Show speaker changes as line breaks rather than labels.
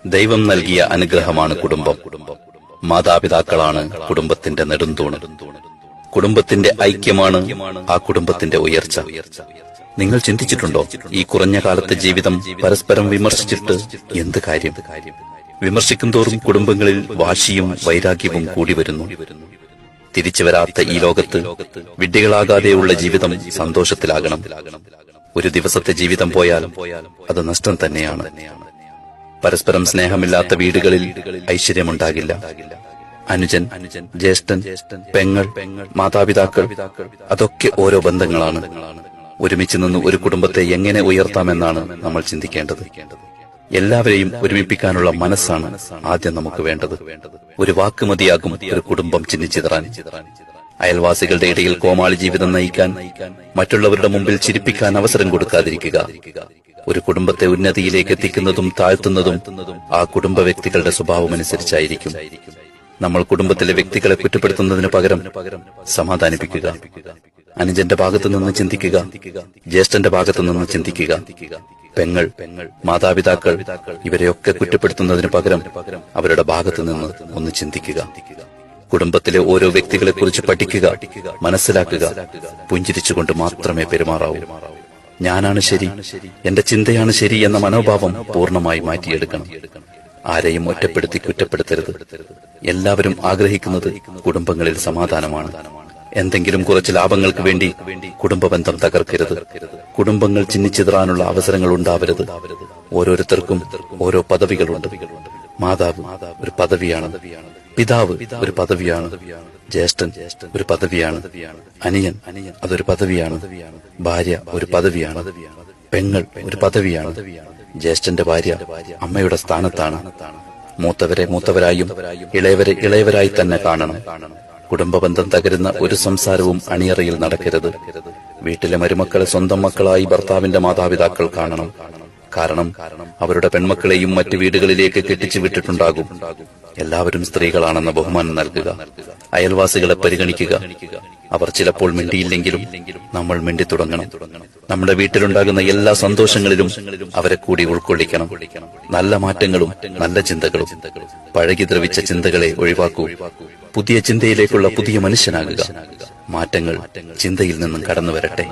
ദൈവം നൽകിയ അനുഗ്രഹമാണ് കുടുംബം. മാതാപിതാക്കളാണ് കുടുംബത്തിന്റെ നെടുന്തൂണ്. കുടുംബത്തിന്റെ ഐക്യമാണ് ആ കുടുംബത്തിന്റെ ഉയർച്ച. നിങ്ങൾ ചിന്തിച്ചിട്ടുണ്ടോ, ഈ കുറഞ്ഞ കാലത്തെ ജീവിതം പരസ്പരം വിമർശിച്ചിട്ട് എന്ത് കാര്യം? വിമർശിക്കുന്തോറും കുടുംബങ്ങളിൽ വാശിയും വൈരാഗ്യവും കൂടി വരുന്നു. തിരിച്ചു വരാത്ത ഈ ലോകത്ത് വിഡ്ഢികളാകാതെയുള്ള ജീവിതം സന്തോഷത്തിലാകണം. ഒരു ദിവസത്തെ ജീവിതം പോയാൽ അത് നഷ്ടം തന്നെയാണ്. പരസ്പരം സ്നേഹമില്ലാത്ത വീടുകളിൽ ഐശ്വര്യമുണ്ടാകില്ല. അനുജൻ, ജ്യേഷ്ഠൻ, പെങ്ങൾ, മാതാപിതാക്കൾ, അതൊക്കെ ഓരോ ബന്ധങ്ങളാണ്. ഒരുമിച്ച് നിന്ന് ഒരു കുടുംബത്തെ എങ്ങനെ ഉയർത്താമെന്നാണ് നമ്മൾ ചിന്തിക്കേണ്ടത്. എല്ലാവരെയും ഒരുമിപ്പിക്കാനുള്ള മനസ്സാണ് ആദ്യം നമുക്ക് വേണ്ടത്. ഒരു വാക്ക് മതിയാകും ഒരു കുടുംബം ചിന്നിച്ചിതറാൻ. അയൽവാസികളുടെ ഇടയിൽ കോമാളി ജീവിതം നയിക്കാൻ, മറ്റുള്ളവരുടെ മുമ്പിൽ ചിരിപ്പിക്കാൻ അവസരം കൊടുക്കാതിരിക്കുക. ഒരു കുടുംബത്തെ ഉന്നതിയിലേക്ക് എത്തിക്കുന്നതും താഴ്ത്തുന്നതും ആ കുടുംബ വ്യക്തികളുടെ സ്വഭാവമനുസരിച്ചായിരിക്കും. നമ്മൾ കുടുംബത്തിലെ വ്യക്തികളെ കുറ്റപ്പെടുത്തുന്നതിന് പകരം സമാധാനിപ്പിക്കുക. അനുജന്റെ ഭാഗത്തു നിന്ന് ചിന്തിക്കുക, ജ്യേഷ്ഠന്റെ ഭാഗത്തു നിന്ന് ചിന്തിക്കുക. പെങ്ങൾ, മാതാപിതാക്കൾ, ഇവരെയൊക്കെ കുറ്റപ്പെടുത്തുന്നതിന് പകരം അവരുടെ ഭാഗത്തു നിന്ന് ഒന്ന് ചിന്തിക്കുക. കുടുംബത്തിലെ ഓരോ വ്യക്തികളെ കുറിച്ച് പഠിക്കുക, മനസ്സിലാക്കുക. പുഞ്ചിരിച്ചുകൊണ്ട് മാത്രമേ പെരുമാറാവൂ. ഞാനാണ് ശരി, എന്റെ ചിന്തയാണ് ശരി എന്ന മനോഭാവം പൂർണ്ണമായി മാറ്റിയെടുക്കണം. ആരെയും ഒറ്റപ്പെടുത്തി കുറ്റപ്പെടുത്തരുത്. എല്ലാവരും ആഗ്രഹിക്കുന്നത് കുടുംബങ്ങളിൽ സമാധാനമാണ്. എന്തെങ്കിലും കുറച്ച് ലാഭങ്ങൾക്ക് വേണ്ടി കുടുംബ ബന്ധം തകർക്കരുത്. കുടുംബങ്ങൾ ചിന്നിച്ചിതറാനുള്ള അവസരങ്ങൾ ഉണ്ടാവരുത്. ഓരോരുത്തർക്കും ഓരോ പദവികളുണ്ട്. മാതാവ് ഒരു പദവിയാണ്, പിതാവ് ഒരു പദവിയാണ്, ജ്യേഷ്ഠൻ ഒരു പദവിയാണ്, അനിയൻ അതൊരു പദവിയാണ്, ഭാര്യ ഒരു പദവിയാണ്, പെങ്ങൾ ഒരു പദവിയാണ്. ജ്യേഷ്ഠന്റെ ഭാര്യ അമ്മയുടെ സ്ഥാനത്താണ്. മൂത്തവരെ മൂത്തവരായും ഇളയവരെ ഇളയവരായി തന്നെ കാണണം. കുടുംബബന്ധം തകരുന്ന ഒരു സംസാരവും അണിയറയിൽ നടക്കരുത്. വീട്ടിലെ മരുമക്കളെ സ്വന്തം മക്കളായി ഭർത്താവിന്റെ മാതാപിതാക്കൾ കാണണം. കാരണം അവരുടെ പെൺമക്കളെയും മറ്റു വീടുകളിലേക്ക് കെട്ടിച്ചു വിട്ടിട്ടുണ്ടാകും. എല്ലാവരും സ്ത്രീകളാണെന്ന ബഹുമാനം നൽകുക. അയൽവാസികളെ പരിഗണിക്കുക. അവർ ചിലപ്പോൾ മിണ്ടിയില്ലെങ്കിലും നമ്മൾ മിണ്ടി തുടങ്ങണം. നമ്മുടെ വീട്ടിലുണ്ടാകുന്ന എല്ലാ സന്തോഷങ്ങളിലും അവരെ കൂടി ഉൾക്കൊള്ളിക്കണം. നല്ല മാറ്റങ്ങളും നല്ല ചിന്തകളും. പഴകി ദ്രവിച്ച ചിന്തകളെ ഒഴിവാക്കൂ. പുതിയ ചിന്തയിലേക്കുള്ള പുതിയ മനുഷ്യനാകുക. മാറ്റങ്ങൾ ചിന്തയിൽ നിന്നും കടന്നു വരട്ടെ.